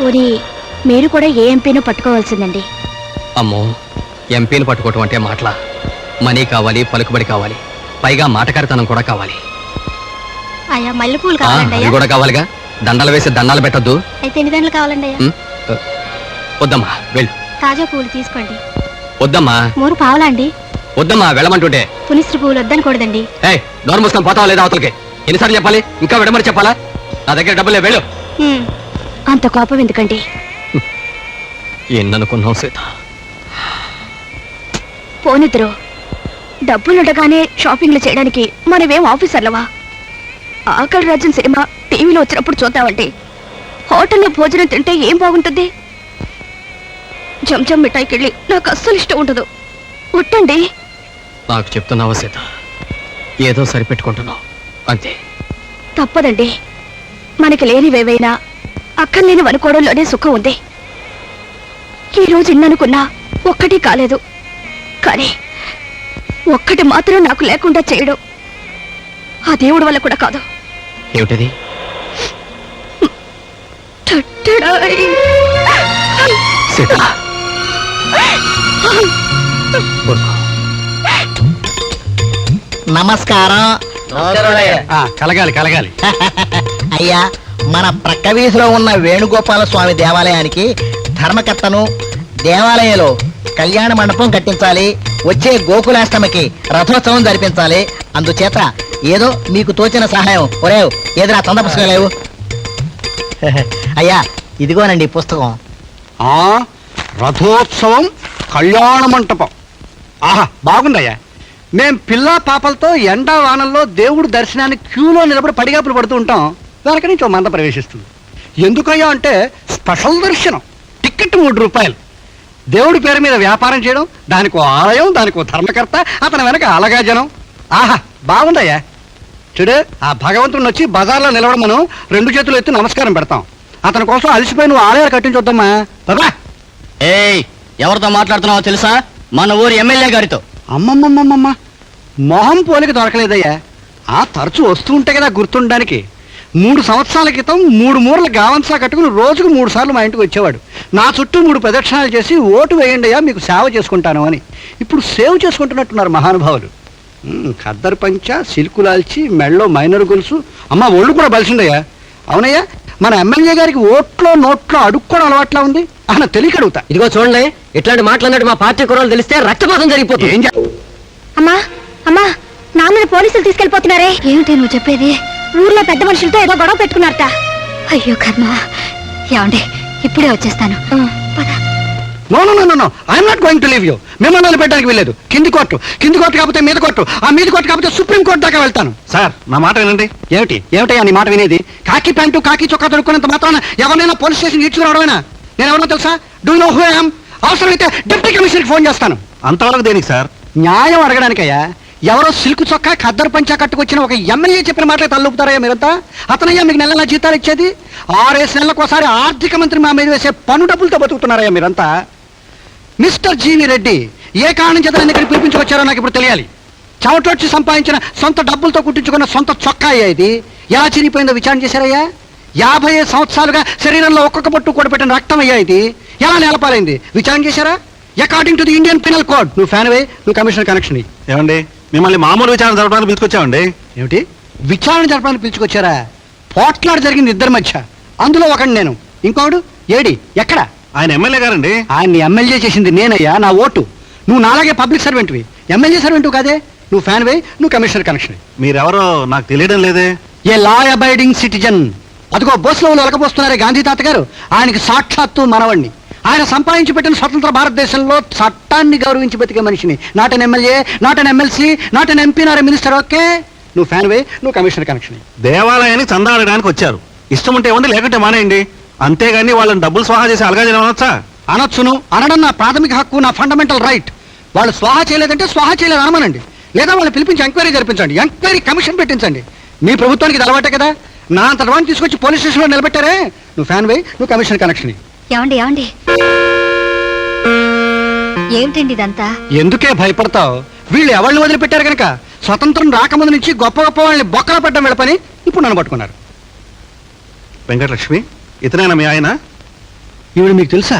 పోనీ మీరు కూడా ఏ ఎంపీనో పట్టుకోవాల్సిందండి. అమ్మో, ఎంపీని పట్టుకోవటం అంటే మాటలా? మనీ కావాలి, పలుకుబడి కావాలి, పైగా మాటకారితనం కూడా కావాలి. అయ్యా మల్లెపూలు కావాలండి. అవి కూడా కావాలిగా. దండలు వేసి దండాలు పెట్టద్దు. అయితే ఎన్ని దండలు కావాలండి? వద్దమ్మా, వెళ్ళు. తాజా పూలు తీసుకోండి. వద్దమ్మా. 3 పావులండి. వద్దమ్మా, వెళ్ళమంటుంటే. పునిస్త్రీ పూలు వద్దనకూడదండి. నోరు మూసుకొని పోతావా లేదా అవతలకి? ఎన్నిసార్లు చెప్పాలి? ఇంకా విడమని చెప్పాలా? నా దగ్గర డబ్బులే, వెళ్ళు. అంత కోపం ఎందుకండి? ఎన్ననుకున్నావు సీత? పోనిద్దరు. డబ్బులుండగానే షాపింగ్లు చేయడానికి మనమేం ఆఫీసర్లవా? ఆకలి రాజ్యం సినిమా టీవీలో వచ్చినప్పుడు చూద్దామండి. హోటల్లో భోజనం తింటే ఏం బాగుంటుంది? జంజం మిఠాయికెళ్ళి నాకు అస్సలు ఇష్టం ఉండదు. ఉట్టండి. నాకు చెప్తున్నావా సీత? ఏదో సరిపెట్టుకుంటున్నావు అంతే. తప్పదండి. మనకి లేనివేవైనా అక్కర్లేని అనుకోవడంలోనే సుఖం ఉంది. ఈరోజు ఇన్ననుకున్నా ఒక్కటి కాలేదు. కానీ ఒక్కటి మాత్రం నాకు లేకుండా చేయడం ఆ దేవుడి వల్ల కూడా కాదు. ఏమిటది? సీత, నమస్కారం. కలగాలి కలగాలి. అయ్యా, మన ప్రక్క వీధిలో ఉన్న వేణుగోపాల స్వామి దేవాలయానికి ధర్మకర్తను, దేవాలయంలో కళ్యాణ మండపం కట్టించాలి. వచ్చే గోకులాష్టమికి రథోత్సవం జరిపించాలి. అందుచేత ఏదో మీకు తోచిన సహాయం. ఒరేవ్, ఏదిరా తొంద పుస్తకం లేవు? అయ్యా, ఇదిగోనండి పుస్తకం. రథోత్సవం, కళ్యాణ మంటపం. ఆహా, బాగుందయ్యా. మేం పిల్ల పాపలతో ఎండా వానల్లో దేవుడు దర్శనానికి క్యూలో నిలబడి పడిగాపులు పడుతూ ఉంటాం. వెనక నుంచి ఓ మంద ప్రవేశిస్తుంది. ఎందుకయ్యా అంటే స్పెషల్ దర్శనం. టికెట్ 3 రూపాయలు. దేవుడి పేరు మీద వ్యాపారం చేయడం, దానికో ఆలయం, దానికో ధర్మకర్త, అతని వెనక అలగా జనం. ఆహా, బాగుందయ్యా. చూడు, ఆ భగవంతుని వచ్చి బజార్లో నిలవడం మనం 2 చేతులు ఎత్తి నమస్కారం పెడతాం. అతని కోసం అలసిపోయి నువ్వు ఆలయాలు కట్టించొద్దమ్మా. బాబా, ఎవరితో మాట్లాడుతున్నావో తెలుసా? మన ఊరు ఎమ్మెల్యే గారితో. అమ్మమ్మమ్మమ్మ, మొహం పోలిక దొరకలేదయ్యా. తరచూ వస్తూ ఉంటే కదా గుర్తుండడానికి. 3 సంవత్సరాల క్రితం 3 మూరల గావంసా కట్టుకుని రోజుకు 3 సార్లు మా ఇంటికి వచ్చేవాడు. నా చుట్టూ 3 ప్రదక్షిణాలు చేసి ఓటు వేయండి అయ్యా, మీకు సేవ చేసుకుంటాను అని. ఇప్పుడు సేవ్ చేసుకుంటున్నట్టున్నారు మహానుభావులు. ఖద్దరు పంచ, సిల్కులాల్చి, మెళ్ళో మైనర్ గొలుసు. అమ్మ, ఒళ్ళు కూడా బలిసిందయ్యా. అవునయ్యా, మన ఎమ్మెల్యే గారికి ఓట్లో నోట్లో అడుక్కోవడం అలవాట్లా ఉంది. ఆయన తెలియక అడుగుతా. ఇదిగో చూడండి, ఇట్లాంటి మాట్లాడినట్టు మా పార్టీ కుర్రాళ్ళు తెలిస్తే రక్తపాతం జరిగిపోతుంది. అమ్మా అమ్మా, నా మీద పోలీసులు తీసుకెళ్లిపోతున్నారే. ఏమిటి నువ్వు చెప్పేది? ఊర్లో పెద్ద మనుషులతో ఏదో గొడవ పెట్టుకున్నారట. అయ్యో కర్మ. ఏమండి, ఇప్పుడే వచ్చేస్తాను. No no no no, I'm not going to leave you. మిమ్మల్ని పెట్టడానికి వెళ్ళలేదు. కింది కోర్టు కాకపోతే మీద కోర్టు, ఆ మీద కోర్టు కాకపోతే సుప్రీం కోర్టు దాకా వెళ్తాను. సార్, నా మాట వినండి. ఏమిటయ్యా నీ మాట వినేది? కాకి ప్యాంటు, కాకి చొక్కా దొరుకున్నంత మాత్రాన ఎవరినైనా పోలీస్ స్టేషన్ ఈడ్చుకురావడమేనా? నేను ఎవరో తెలుసా? Do know who I am? అవసరమైతే డిప్యూటీ కమిషనర్కి ఫోన్ చేస్తాను. అంతవరకు దేనికి సార్? న్యాయం అడగడానికయ్యా. ఎవరో సిల్కు చొక్కా, ఖద్దరు పంచా కట్టుకొచ్చిన ఒక ఎమ్మెల్యే చెప్పిన మాటలే తల్లుపుతారయ్యా మీరంతా? అతనయ్యా మీకు నెల జీతాలు ఇచ్చేది? 6 నెలలకోసారి ఆర్థిక మంత్రి మా మీద వేసే పన్ను డబ్బులతో బతుకుతున్నారయ్యా మీరంతా. మిస్టర్ జీవి రెడ్డి, ఏ కారణం చేత నన్ను ఇక్కడ పిలిపించుకొచ్చారో నాకు ఇప్పుడు తెలియాలి. చెమటొచ్చి సంపాదించిన సొంత డబ్బులతో కుట్టించుకున్న సొంత చొక్కా అయ్యా ఇది. ఎలా చిరిగిపోయిందో విచారణ చేశారయ్యా? 55 సంవత్సరాలుగా శరీరంలో ఒక్కొక్క పొట్టు కూడబెట్టిన రక్తం అయ్యా ఇది. ఎలా నేలపాలైంది విచారణ చేశారా? According to the Indian penal code. నువ్వు ఫ్యాన్ వే, నువ్వు కమిషనర్ కనెక్షన్. ఏమండి, మిమ్మల్ని మామూలు విచారణ జరపడానికి పిలుచుకొచ్చామండి. ఏమిటి విచారణ జరపడానికి పిలుచుకొచ్చారా? పోట్లాట జరిగింది 2 మధ్య. అందులో ఒకటి నేను, ఇంకోడు ఏడి ఎక్కడ? ఆయన ఎమ్మెల్యే గారండి. ఆయన్ని ఎమ్మెల్యే చేసింది నేనయ్యా. నా ఓటు. నువ్వు నాలాగే పబ్లిక్ సర్వెంట్వి, ఎమ్మెల్యే సర్వెంట్ కాదే. నువ్వు ఫ్యాన్ వే, నువ్వు కమిషనర్ కనెక్షన్. మీరెవరో నాకు తెలియడం లేదే. ఏ లా అబైడింగ్ సిటిజన్. అదిగో బస్సులో వెలకపోస్తున్నారే గాంధీ తాత గారు, ఆయనకి సాక్షాత్తు మనవణ్ణి. ఆయన సంపాదించి పెట్టిన స్వతంత్ర భారతదేశంలో చట్టాన్ని గౌరవించి బతికే మనిషిని. Not an MLA, not an MLC, not an MP, not minister. Okay, నువ్వు ఫ్యాన్ వే, నువ్వు కమిషనర్ కనెక్షన్. దేవాలయానికి చందా అడగడానికి వచ్చారు. ఇష్టం ఉంటే ఇవ్వండి, లేకుంటే మానేయండి. అంతేగాని వాళ్ళని డబ్బులు స్వాహా చేసి అలగాజనం అనొచ్చా? అనొచ్చును. అనడం నా ప్రాథమిక హక్కు, నా ఫండమెంటల్ రైట్. వాళ్ళు స్వాహా చేయలేదంటే స్వాహా చేయలేదు అనమనండి. లేదా వాళ్ళు పిలిపించి ఎంక్వైరీ జరిపించండి, ఎంక్వైరీ కమిషన్ పెట్టించండి. మీ ప్రభుత్వానికి ఇది అలవాటే కదా. నా అంత అడ్వాన్స్ తీసుకొచ్చి పోలీస్ స్టేషన్లో నిలబెట్టారే. నువ్వు ఫ్యాన్ వే, నువ్వు కమిషనర్ కనెక్షన్. ఏమండి ఏమిటండి ఇదంతా? ఎందుకే భయపడతావు? వీళ్ళు ఎవరిని వదిలిపెట్టారు కనుక స్వతంత్రం రాకముందు నుంచి గొప్ప గొప్ప వాళ్ళని బొక్కల పడ్డం వెళ్ళపని ఇప్పుడు నన్ను పట్టుకున్నారు. వెంకటలక్ష్మి, ఇతనేనా మీ ఆయన? ఈవిడ మీకు తెలుసా?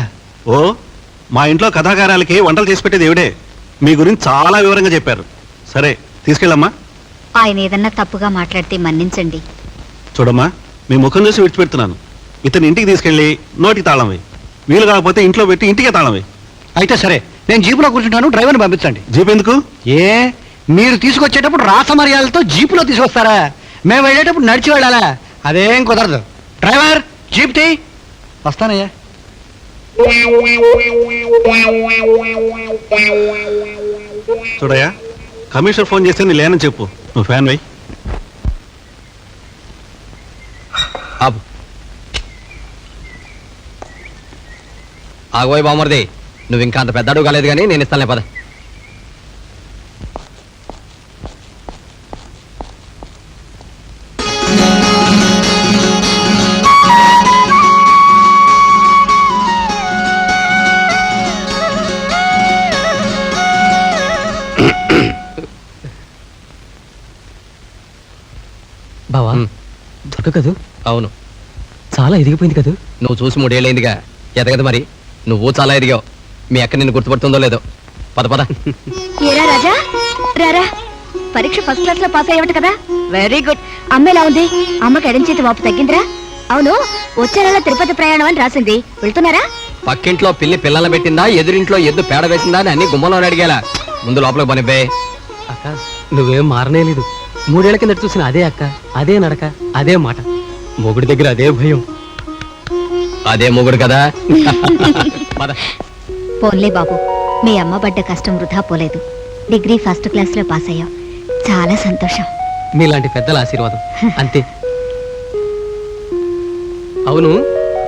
ఓ మా ఇంట్లో కథాకారాలకి వంటలు చేసి పెట్టేది ఏవిడే. మీ గురించి చాలా వివరంగా చెప్పారు. సరే తీసుకెళ్ళమ్మా. ఆయన ఏదన్నా తప్పుగా మాట్లాడితే మన్నించండి. చూడమ్మా, మీ ముఖం చూసి విడిచిపెడుతున్నాను. ఇతని ఇంటికి తీసుకెళ్ళి నోటికి తాళం వేయి. వీలు కాకపోతే ఇంట్లో పెట్టి ఇంటికే తాళం వేయి. అయితే సరే, నేను జీపులో కూర్చుంటాను, డ్రైవర్ని పంపించండి. జీప్ ఎందుకు? ఏ మీరు తీసుకొచ్చేటప్పుడు రాసమర్యాలతో జీపులో తీసుకొస్తారా? మేము వెళ్ళేటప్పుడు నడిచి వెళ్ళాలా? అదేం కుదరదు. డ్రైవర్ జీప్ తీ. వస్తానయ్యా. చూడయ్యా, కమిషనర్ ఫోన్ చేస్తే నీ లేనని చెప్పు. నువ్వు ఫ్యాన్ వేయి. ఆపు. ఆగోయ్ బామర్ది, నువ్వు ఇంకా అంత పెద్ద అడుగు కాలేదు కానీ నేను ఇస్తానులే పద. బావా దొరక కదూ? అవును, చాలా ఎదిగిపోయింది కదూ? నువ్వు చూసి 3 ఏళ్ళైందిగా. ఎదగదు మరి. నువ్వు చాలా ఎదిగావు. మీ అక్క నిన్ను గుర్తుపడుతుందో లేదో. పద పద. ఏరా రాజా, రారా. పరీక్ష ఫస్ట్ క్లాస్ లో పాస్ అయ్యవట కదా. Very good. అమ్మ ఎలా ఉంది? అమ్మకి ఎడం చేతి వాపు తగ్గిందిరా? అవును, వచ్చే నెల తిరుపతి ప్రయాణం అని రాసింది. వెళ్తున్నారా? పక్కింట్లో పిల్లి పిల్లలు పెట్టిందా, ఎదురింట్లో ఎద్దు పేడ వేసిందా అని అన్ని గుమ్మంలో అడిగేలా. ముందు లోపలికి పనిపే. అక్క నువ్వేం మారనేలేదు. 3 ఏళ్ల కింద చూసిన అదే అక్క, అదే నడక, అదే మాట. మొగుడి దగ్గర అదే భయం. అదే మొగుడు కదా. పద. పోన్లే బాబు, మీ అమ్మ పడ్డ కష్టం వృధా పోలేదు. డిగ్రీ ఫస్ట్ క్లాస్ లో పాస్ అయ్యావు. చాలా సంతోషం. మీలాంటి పెద్దల ఆశీర్వాదం అంతే. అవును,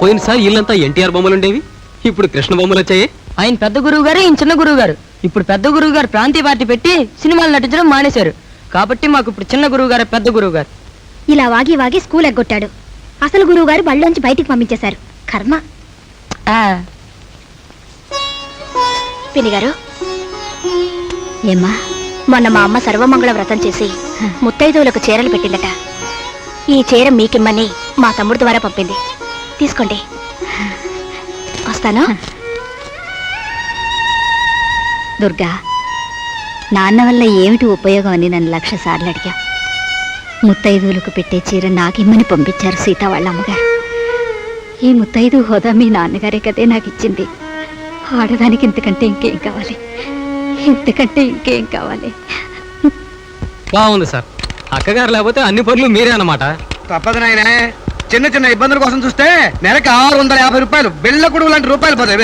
పోయినసారి ఇల్లంతా ఎన్టీఆర్ బొమ్మలు ఉండేవి, ఇప్పుడు కృష్ణ బొమ్మలు వచ్చాయి. ఆయన పెద్ద గురువు గారు, ఈయన చిన్న గురువు గారు. ఇప్పుడు పెద్ద గురువు గారు ప్రాంతీయ పార్టీ పెట్టి సినిమాలు నటించడం మానేశారు. కాబట్టి మాకు ఇప్పుడు చిన్న గురువు గారు, పెద్ద గురువు గారు. ఇలా వాగి వాగి స్కూల్ ఎగ్గొట్టాడు. అసలు గురువు గారు బళ్ళోంచి బయటికి పంపించేశారు. కర్మ. పిన్ని గారు, ఏమ్మా? మొన్న మా అమ్మ సర్వమంగళ వ్రతం చేసి ముత్తైదువులకు చీరలు పెట్టిందట. ఈ చీర మీకిమ్మని మా తమ్ముడు ద్వారా పంపింది. తీసుకోండి. వస్తాను. దుర్గా, నాన్న వల్ల ఏమిటి ఉపయోగం అని నన్ను 1,00,000 సార్లు అడిగా. ముత్తైదువులకు పెట్టే చీర నాకిమ్మని పంపించారు సీత వాళ్ళ అమ్మగారు. ఈ ముత్తైదు హోదా మీ నాన్నగారే కదే నాకు ఇచ్చింది. ఆడదానికి ఇంతకంటే ఇంకేం కావాలి? ఇంతకంటే ఇంకేం కావాలి? బాగుంది సార్. అక్కగారు లేకపోతే అన్ని పనులు మీరే అన్నమాట. తప్పదు నాయన. చిన్న చిన్న ఇబ్బందుల కోసం చూస్తే నెలకి 650 రూపాయలు బిళ్ళ కొడుకు లాంటి రూపాయలు పోతాయి.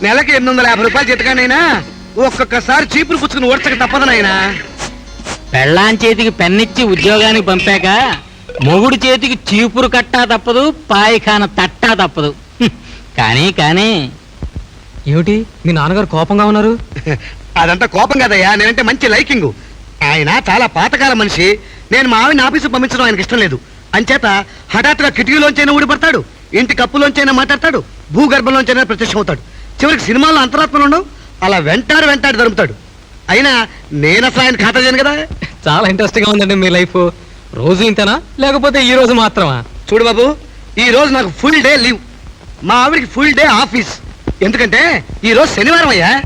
నెలకి 850 రూపాయలు చేతకానైనా ఒక్కొక్కసారి చీపురు పుచ్చుకుని ఓడ్చక తప్పదనైనా. పెళ్ళాం చేతికి పెన్నిచ్చి ఉద్యోగానికి పంపాక మొగుడు చేతికి చీపురు కట్టా తప్పదు, పాయిఖాన తట్టా తప్పదు. కానీ కానీ ఏమిటి మీ నాన్నగారు కోపంగా ఉన్నారు? అదంతా కోపం కదయ్యా, నేనంటే మంచి లైకింగ్. ఆయన చాలా పాతకాల మనిషి. నేను మా ఆవిడ ఆఫీసు పంపించడం ఆయనకి ఇష్టం లేదు. అంచేత హఠాత్తుగా కిటికీలోంచైనా ఊడిపడతాడు, ఇంటి కప్పులోంచైనా మాట్లాడతాడు, భూగర్భంలోంచైనా ప్రత్యక్షమవుతాడు. చివరికి సినిమాల్లో అంతరాత్మలు ఉండవు, అలా వెంటాడు దొరుకుతాడు. అయినా నేను అసలు ఆయన ఖాతా చేయను కదా. చాలా ఇంట్రెస్టింగ్ గా ఉందండి మీ లైఫ్. రోజు ఇంతనా లేకపోతే ఈ రోజు మాత్రమా? చూడు బాబు, ఈ రోజు నాకు ఫుల్ డే లీవ్, మా ఆవిడికి ఫుల్ డే ఆఫీస్. ఎందుకంటే ఈ రోజు శనివారం అయ్యా.